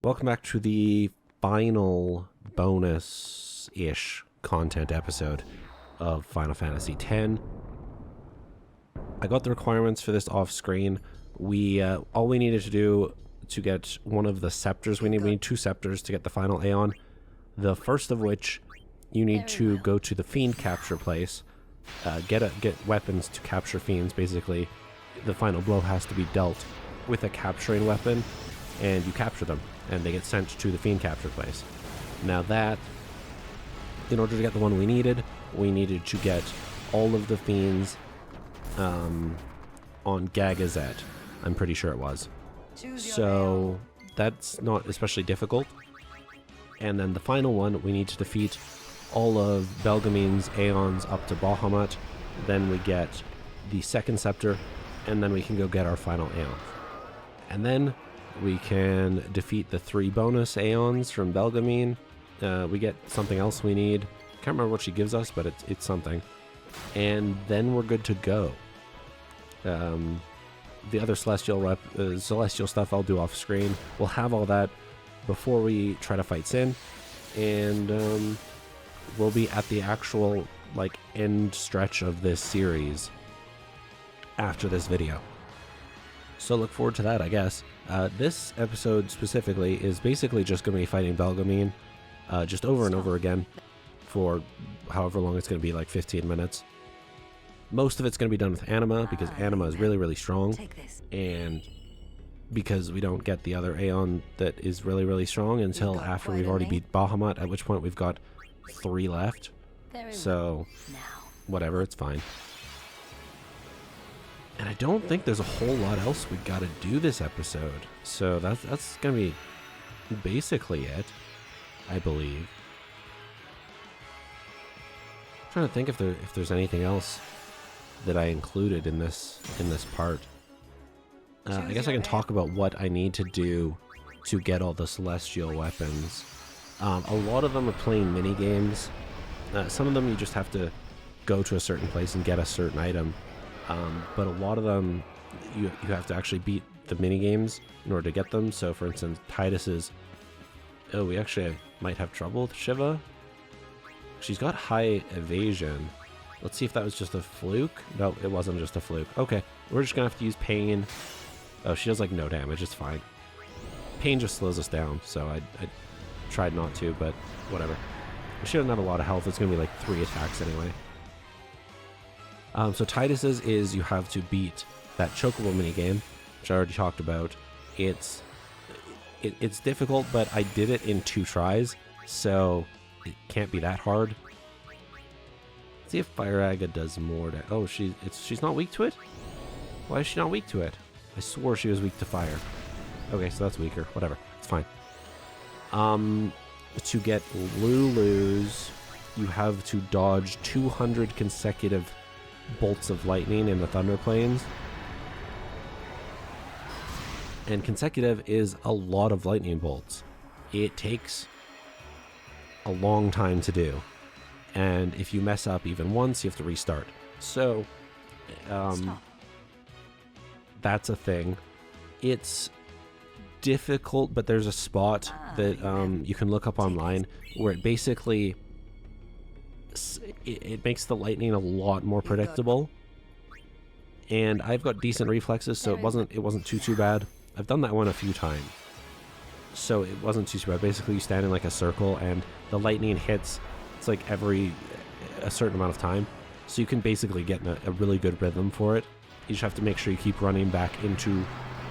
Welcome back to the final bonus-ish content episode of Final Fantasy X. I got the requirements for this off screen. All we needed to do to get one of the scepters, we need 2 scepters to get the final Aeon. The first of which, you need to go to the Fiend capture place, get weapons to capture fiends. Basically, the final blow has to be dealt with a capturing weapon, and you capture them, and they get sent to the Fiend capture place. Now that, in order to get the one we needed to get all of the fiends on Gagazet, I'm pretty sure it was. So that's not especially difficult. And then the final one, we need to defeat all of Belgamine's Aeons up to Bahamut. Then we get the second scepter, and then we can go get our final Aeon. And then we can defeat the 3 bonus Aeons from Belgamine. We get something else we need. Can't remember what she gives us, but it's something. And then we're good to go. The other celestial stuff I'll do off screen. We'll have all that before we try to fight Sin, and we'll be at the actual end stretch of this series after this video. So look forward to that, I guess. This episode specifically is basically just going to be fighting Belgamine, just over and over again for however long it's going to be, like 15 minutes. Most of it's going to be done with Anima, because Anima is really, really strong, and because we don't get the other Aeon that is really, really strong until after we've already beat Bahamut, at which point we've got 3 left. So, whatever, it's fine. And I don't think there's a whole lot else we got to do this episode. So that's going to be basically it, I believe. I'm trying to think if there's anything else that I included in this part. I guess I can talk about what I need to do to get all the celestial weapons. A lot of them are playing mini games. Some of them you just have to go to a certain place and get a certain item. But a lot of them you have to actually beat the mini games in order to get them. So for instance, Titus's, we actually might have trouble with Shiva. She's got high evasion. Let's see if that was just a fluke. No, it wasn't just a fluke. Okay, we're just gonna have to use Pain. Oh, she does no damage, it's fine. Pain just slows us down, so I tried not to, but whatever. She doesn't have a lot of health, it's gonna be 3 attacks anyway. So Titus's is you have to beat that Chocobo minigame, which I already talked about. It's difficult, but I did it in 2 tries, so it can't be that hard. Let's see if Fire Aga does more to... Oh, she's not weak to it? Why is she not weak to it? I swore she was weak to fire. Okay, so that's weaker. Whatever. It's fine. To get Lulu's, you have to dodge 200 consecutive bolts of lightning in the Thunder Plains. And consecutive is a lot of lightning bolts. It takes a long time to do. And if you mess up even once, you have to restart. So, that's a thing. It's difficult, but there's a spot that you can look up online where it basically it makes the lightning a lot more predictable. And I've got decent reflexes, so it wasn't too bad. I've done that one a few times, so it wasn't too bad. Basically, you stand in a circle, and the lightning hits. It's every a certain amount of time, so you can basically get in a really good rhythm for it. You just have to make sure you keep running back into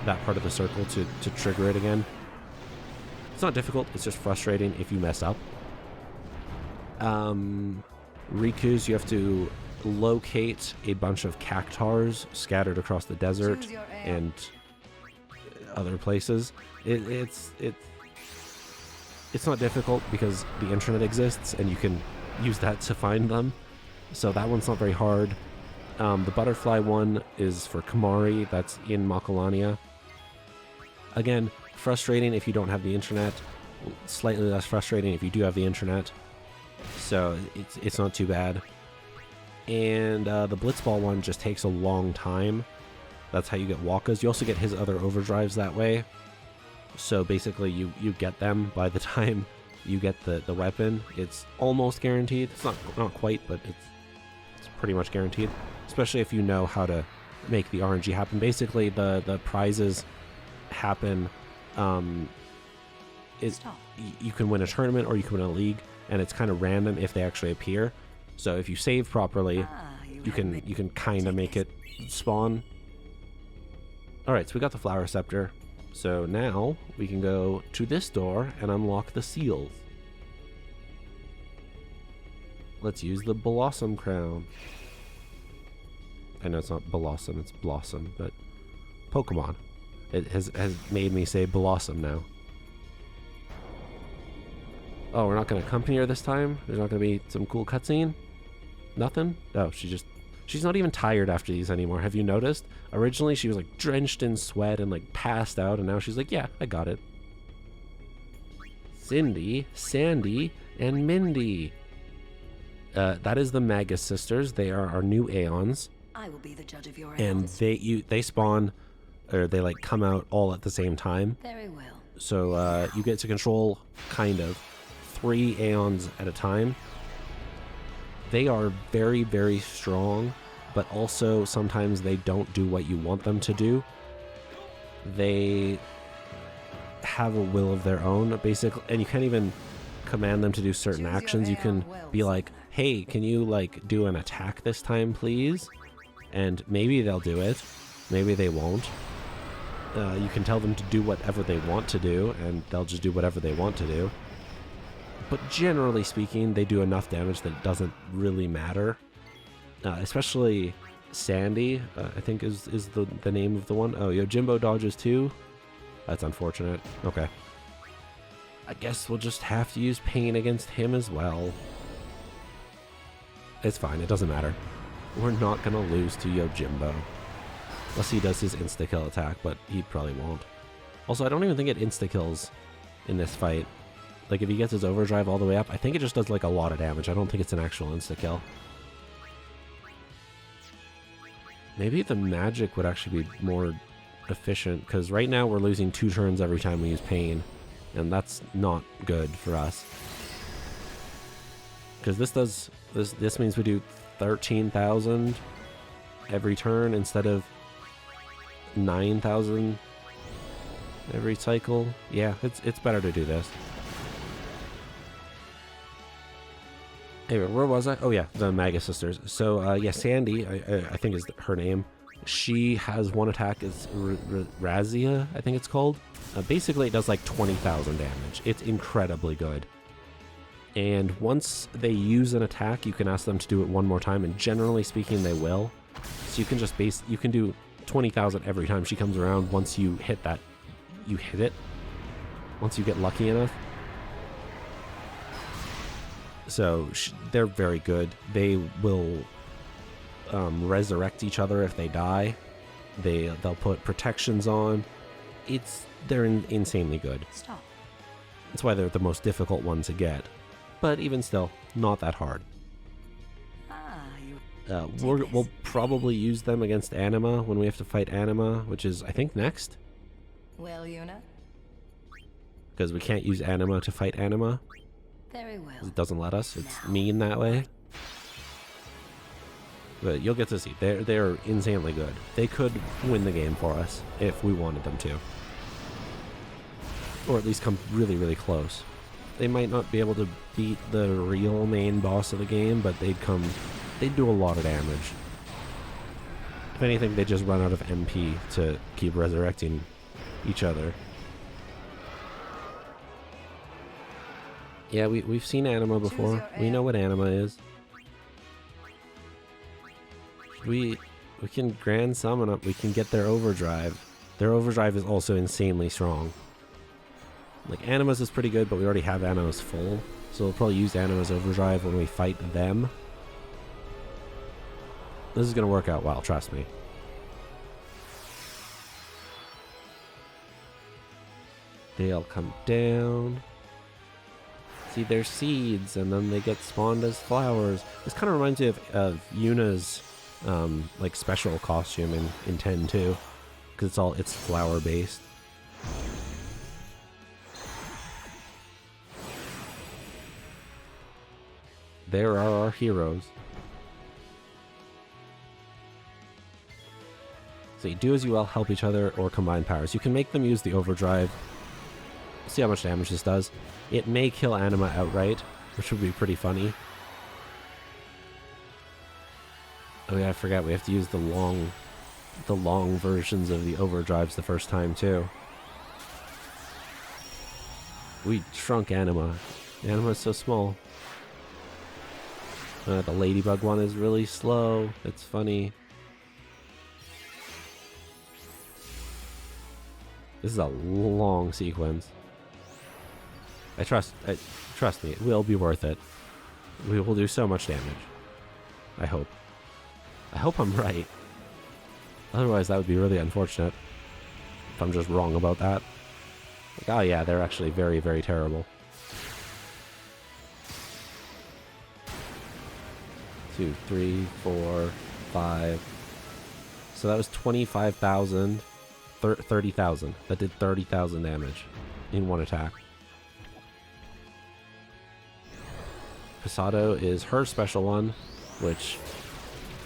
that part of the circle to trigger it again. It's not difficult, it's just frustrating if you mess up. Riku's, you have to locate a bunch of cactars scattered across the desert and other places. It's not difficult because the internet exists and you can use that to find them. So that one's not very hard. The butterfly one is for Kamari, that's in Makalania. Again, frustrating if you don't have the internet, slightly less frustrating if you do have the internet. So it's not too bad. And the Blitzball one just takes a long time. That's how you get Wakkas. You also get his other overdrives that way. So basically you get them by the time you get the weapon. It's almost guaranteed. It's not quite, but it's pretty much guaranteed. Especially if you know how to make the RNG happen. Basically the prizes happen, you can win a tournament or you can win a league, and it's kind of random if they actually appear. So if you save properly, you can kind of make it spawn. Alright, so we got the flower scepter. So now we can go to this door and unlock the seals. Let's use the Blossom Crown. I know it's not Blossom, it's Blossom, but Pokemon. It has made me say Blossom now. Oh, we're not going to accompany her this time? There's not going to be some cool cutscene? Nothing? Oh, she's not even tired after these anymore. Have you noticed? Originally, she was like drenched in sweat and like passed out, and now she's like, yeah, I got it. Cindy, Sandy, and Mindy. That is the Magus sisters. They are our new Aeons. I will be the judge of your and they spawn, or they like come out all at the same time. Very well. So you get to control kind of 3 Aeons at a time. They are very, very strong, but also sometimes they don't do what you want them to do. They have a will of their own, basically, and you can't even command them to do certain actions. You can be like, hey, can you like do an attack this time, please? And maybe they'll do it, maybe they won't. You can tell them to do whatever they want to do, and they'll just do whatever they want to do. But generally speaking, they do enough damage that it doesn't really matter. Especially Sandy, I think is the name of the one. Oh, Yojimbo dodges too? That's unfortunate. Okay. I guess we'll just have to use Pain against him as well. It's fine, it doesn't matter. We're not gonna lose to Yojimbo. Unless he does his insta-kill attack, but he probably won't. Also, I don't even think it insta-kills in this fight. Like, if he gets his overdrive all the way up, I think it just does, like, a lot of damage. I don't think it's an actual insta-kill. Maybe the magic would actually be more efficient, because right now we're losing 2 turns every time we use Pain, and that's not good for us. Because this means we do 13,000 every turn instead of 9,000 every cycle. Yeah, it's better to do this. Anyway, where was I? Oh yeah, the Magus sisters. So yeah, Sandy, I think is her name. She has one attack, it's Razia, I think it's called. Basically, it does like 20,000 damage. It's incredibly good. And once they use an attack, you can ask them to do it one more time, and generally speaking, they will. So you can just you can do 20,000 every time she comes around. Once you hit that, you hit it. Once you get lucky enough. So they're very good. They will resurrect each other if they die. They'll put protections on. They're insanely good. Stop. That's why they're the most difficult one to get. But even still, not that hard. We'll probably use them against Anima when we have to fight Anima, which is, I think, next. Well, Yuna. Because we can't use Anima to fight Anima. Very well. It doesn't let us. It's mean that way. But you'll get to see. They're insanely good. They could win the game for us if we wanted them to. Or at least come really, really close. They might not be able to beat the real main boss of the game, but they'd do a lot of damage. If anything, they just run out of MP to keep resurrecting each other. Yeah, we've seen Anima before. We know what Anima is. We can Grand Summon up. We can get their overdrive. Their overdrive is also insanely strong. Like, Anima's is pretty good, but we already have Anima's full. So we'll probably use Anima's overdrive when we fight them. This is going to work out well, trust me. They'll come down. See, they're seeds, and then they get spawned as flowers. This kind of reminds me of Yuna's like special costume in 10 too, because it's flower based. There are our heroes. So you do as you will, help each other, or combine powers. You can make them use the overdrive. See how much damage this does. It may kill Anima outright, which would be pretty funny. Oh yeah, I forgot we have to use the long versions of the overdrives the first time too. We shrunk Anima. Anima's so small. The ladybug one is really slow. It's funny. This is a long sequence. Trust me, it will be worth it. We will do so much damage. I hope. I hope I'm right. Otherwise, that would be really unfortunate. If I'm just wrong about that. Like, oh yeah, they're actually very, very terrible. 2, 3, 4, 5. So that was 25,000. 30,000. That did 30,000 damage in one attack. Pasado is her special one, which,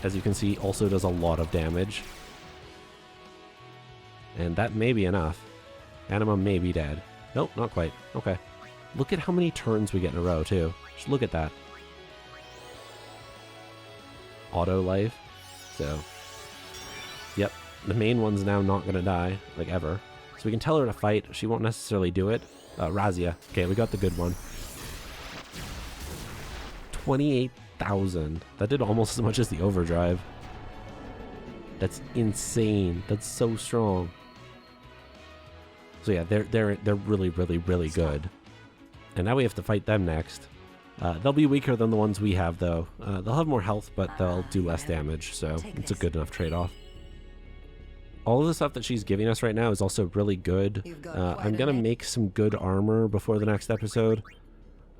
as you can see, also does a lot of damage. And that may be enough. Anima may be dead. Nope, not quite. Okay. Look at how many turns we get in a row, too. Just look at that. Auto life. So, yep. The main one's now not going to die, like ever. So we can tell her to fight. She won't necessarily do it. Razia. Okay, we got the good one. 28,000. That did almost as much as the overdrive. That's insane. That's so strong. So yeah, they're really, really, really good. And now we have to fight them next. They'll be weaker than the ones we have, though. They'll have more health, but they'll do less damage, so it's a good enough trade-off. All of the stuff that she's giving us right now is also really good. I'm going to make some good armor before the next episode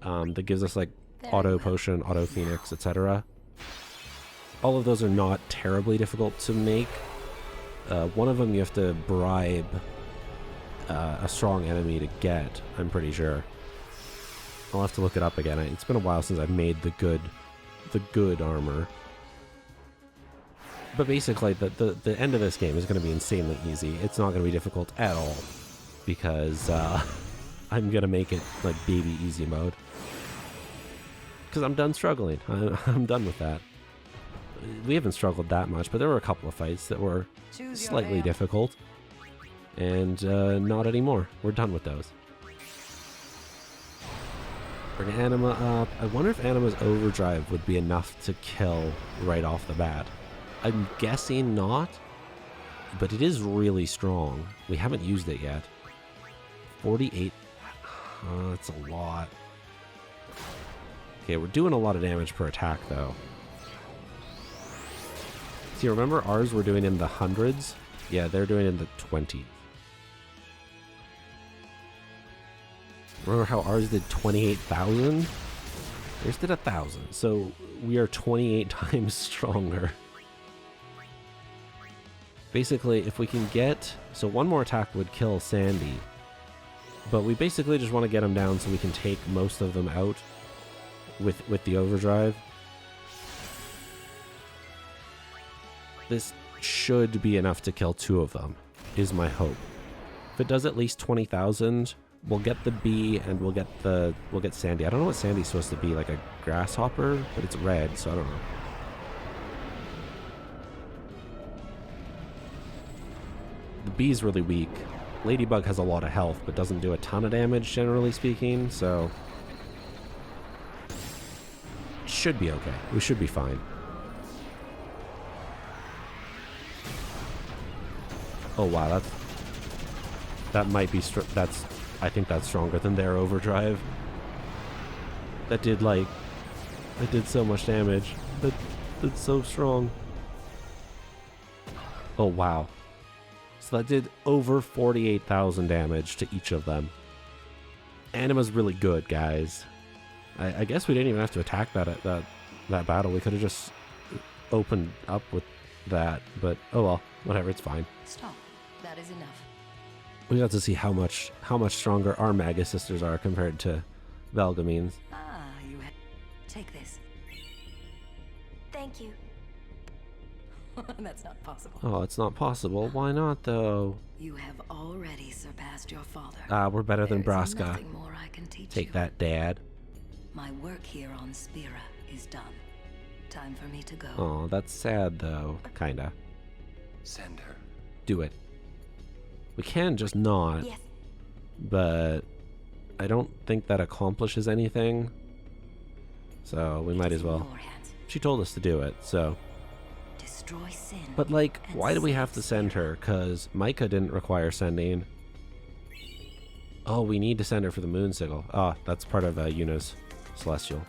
that gives us, like, auto potion, auto phoenix, etc. All of those are not terribly difficult to make. One of them you have to bribe a strong enemy to get, I'm pretty sure. I'll have to look it up again. It's been a while since I've made the good armor. But basically, the end of this game is going to be insanely easy. It's not going to be difficult at all, because I'm going to make it like baby easy mode. Because I'm done struggling. I'm done with that. We haven't struggled that much, but there were a couple of fights that were slightly difficult. And not anymore. We're done with those. Bring Anima up. I wonder if Anima's overdrive would be enough to kill right off the bat. I'm guessing not, but it is really strong. We haven't used it yet. 48. That's a lot. Okay, we're doing a lot of damage per attack, though. See, remember ours were doing in the hundreds? Yeah, they're doing in the 20s. Remember how ours did 28,000? Theirs did 1,000, so we are 28 times stronger. Basically, if we can get... So one more attack would kill Sandy. But we basically just want to get them down so we can take most of them out with the overdrive. This should be enough to kill 2 of them, is my hope. If it does at least 20,000, we'll get the bee and we'll get Sandy. I don't know what Sandy's supposed to be, like a grasshopper, but it's red, so I don't know. The bee's really weak. Ladybug has a lot of health, but doesn't do a ton of damage, generally speaking, so... Should be okay. We should be fine. Oh wow, that might be I think that's stronger than their overdrive. That did so much damage. That's so strong. Oh wow. So that did over 48,000 damage to each of them. Anima's really good, guys. I guess we didn't even have to attack that battle. We could have just opened up with that, but oh well, whatever, it's fine. Stop. That is enough. We got to see how much stronger our Magus sisters are compared to Velgamine's. Take this. Thank you. That's not possible. Oh, it's not possible. Why not, though? You have already surpassed your father. Ah, we're better than There is Braska. nothing more I can teach Take you. that, Dad. My work here on Spira is done. Time for me to go. Oh, that's sad, though. Kinda. Send her. Do it. We can just not, Yes. but I don't think that accomplishes anything. So we might as well. Your hands. She told us to do it, so. Destroy sin. But, like, and why do we have save to send Spira. her? Because Micah didn't require sending. Oh, we need to send her for the moon sickle. Ah, that's part of Yuna's celestial.